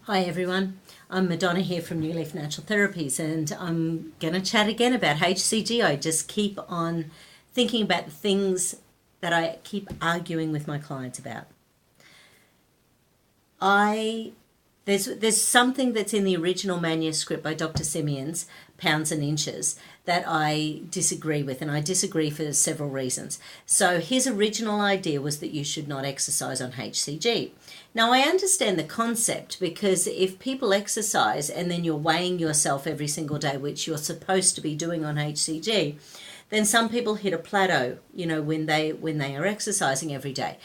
Hi everyone, I'm Madonna here from New Leaf Natural Therapies, and I'm going to chat again about HCG. I just keep on thinking about the things that I keep arguing with my clients about. There's something that's in the original manuscript by Dr. Simeon's Pounds and Inches that I disagree with, and I disagree for several reasons. So his original idea was that you should not exercise on HCG. Now I understand the concept, because if people exercise and then you're weighing yourself every single day, which you're supposed to be doing on HCG, then some people hit a plateau, when they are exercising every day.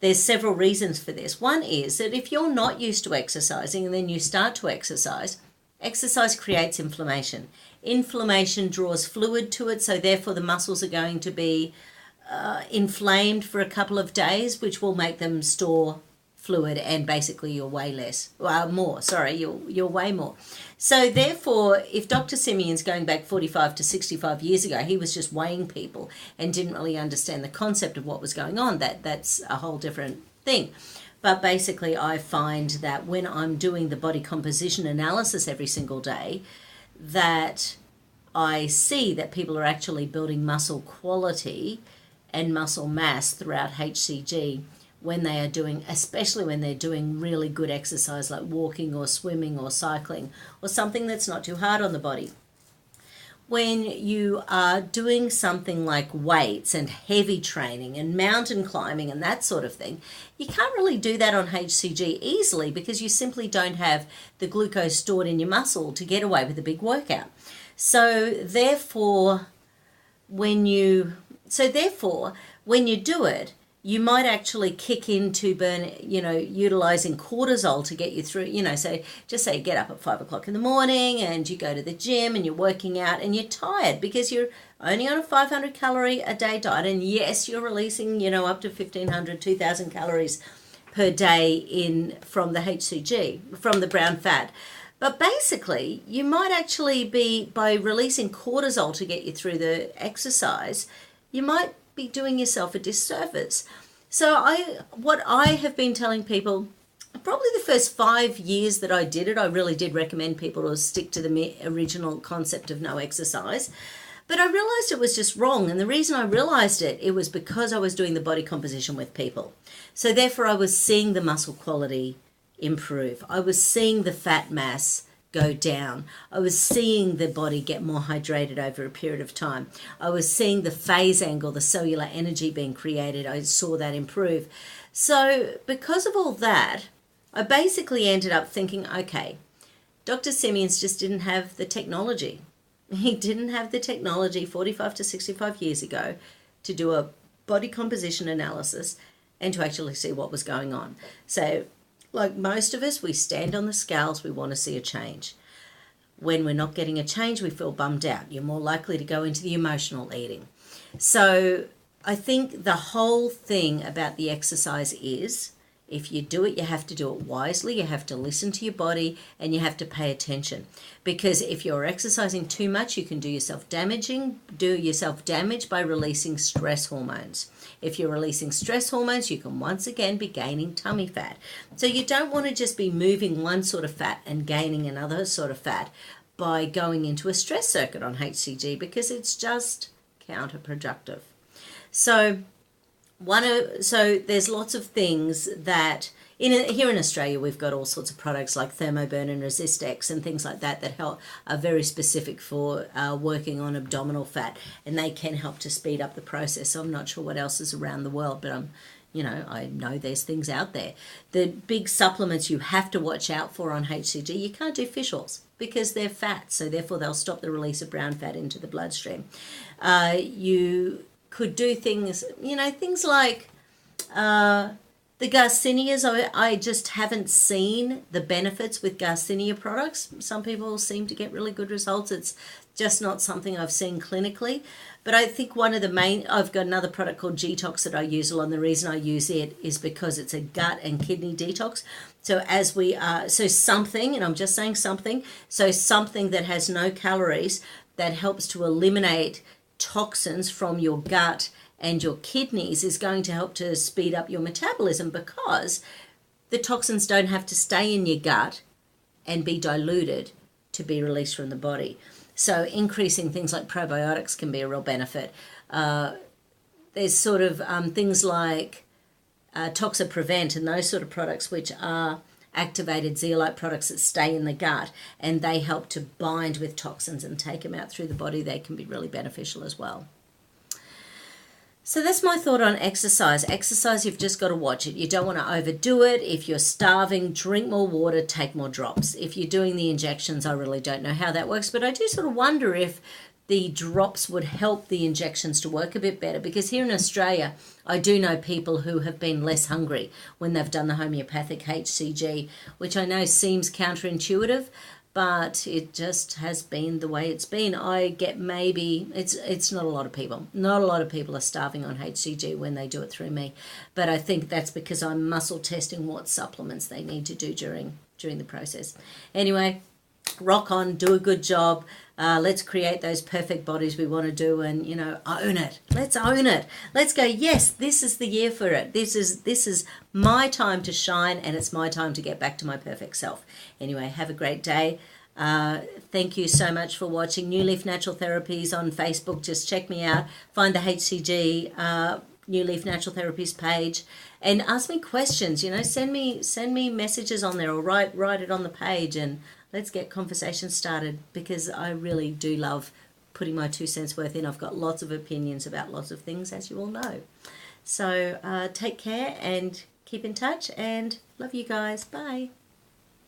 There's several reasons for this. One is that if you're not used to exercising and then you start to exercise creates inflammation. Inflammation draws fluid to it, so therefore the muscles are going to be inflamed for a couple of days, which will make them store fluid, and basically you'll weigh you'll weigh more. So therefore, if Dr. Simeon's going back 45 to 65 years ago, he was just weighing people and didn't really understand the concept of what was going on. That's a whole different thing. But basically I find that when I'm doing the body composition analysis every single day, that I see that people are actually building muscle quality and muscle mass throughout HCG when they are doing, especially when they're doing really good exercise like walking or swimming or cycling or something that's not too hard on the body. When you are doing something like weights and heavy training and mountain climbing and that sort of thing, you can't really do that on HCG easily, because you simply don't have the glucose stored in your muscle to get away with a big workout. So therefore, when you do it, you might actually kick into utilizing cortisol to get you through, so just say you get up at 5 o'clock in the morning and you go to the gym and you're working out and you're tired because you're only on a 500 calorie a day diet. And yes, you're releasing, up to 1,500, 2,000 calories per day from the HCG, from the brown fat. But basically, you might actually be, by releasing cortisol to get you through the exercise, you might be doing yourself a disservice. So what I have been telling people, probably the first 5 years that I did it, I really did recommend people to stick to the original concept of no exercise. But I realized it was just wrong. And the reason I realized it was because I was doing the body composition with people. So therefore I was seeing the muscle quality improve. I was seeing the fat mass go down. I was seeing the body get more hydrated over a period of time. I was seeing the phase angle, the cellular energy being created. I saw that improve. So because of all that, I basically ended up thinking, okay, Dr. Simeon's just didn't have the technology. He didn't have the technology 45 to 65 years ago to do a body composition analysis and to actually see what was going on. So like most of us, we stand on the scales, we want to see a change. When we're not getting a change, we feel bummed out. You're more likely to go into the emotional eating. So I think the whole thing about the exercise is, if you do it, you have to do it wisely, you have to listen to your body, and you have to pay attention. Because if you're exercising too much, you can do yourself damage by releasing stress hormones. If you're releasing stress hormones, you can once again be gaining tummy fat. So you don't want to just be moving one sort of fat and gaining another sort of fat by going into a stress circuit on HCG, because it's just counterproductive. So there's lots of things that here in Australia we've got all sorts of products like Thermoburn and Resist-X and things like that are very specific for working on abdominal fat, and they can help to speed up the process. So I'm not sure what else is around the world, but I know there's things out there. The big supplements you have to watch out for on HCG, you can't do fish oils because they're fat, so therefore they'll stop the release of brown fat into the bloodstream. You could do things like the Garcinias. I just haven't seen the benefits with Garcinia products. Some people seem to get really good results. It's just not something I've seen clinically. But I think I've got another product called G-Tox that I use a lot, and the reason I use it is because it's a gut and kidney detox. So something that has no calories, that helps to eliminate toxins from your gut and your kidneys, is going to help to speed up your metabolism, because the toxins don't have to stay in your gut and be diluted to be released from the body. So increasing things like probiotics can be a real benefit. There's sort of things like Toxaprevent and those sort of products, which are activated zeolite products that stay in the gut, and they help to bind with toxins and take them out through the body. They can be really beneficial as well. So that's my thought on exercise. Exercise, you've just got to watch it. You don't want to overdo it. If you're starving, drink more water, take more drops. If you're doing the injections, I really don't know how that works, but I do sort of wonder if the drops would help the injections to work a bit better, because here in Australia, I do know people who have been less hungry when they've done the homeopathic HCG, which I know seems counterintuitive, but it just has been the way it's been. I get maybe, it's not a lot of people. Not a lot of people are starving on HCG when they do it through me, but I think that's because I'm muscle testing what supplements they need to do during the process. Anyway, rock on, do a good job. Let's create those perfect bodies we want to do, and own it. Let's own it. Let's go, yes, this is the year for it. This is my time to shine, and it's my time to get back to my perfect self. Anyway, have a great day. Thank you so much for watching New Leaf Natural Therapies on Facebook. Just check me out. Find the HCG New Leaf Natural Therapies page, and ask me questions. Send me messages on there, or write it on the page, and let's get conversations started, because I really do love putting my 2 cents worth in. I've got lots of opinions about lots of things, as you all know. So take care and keep in touch, and love you guys. Bye.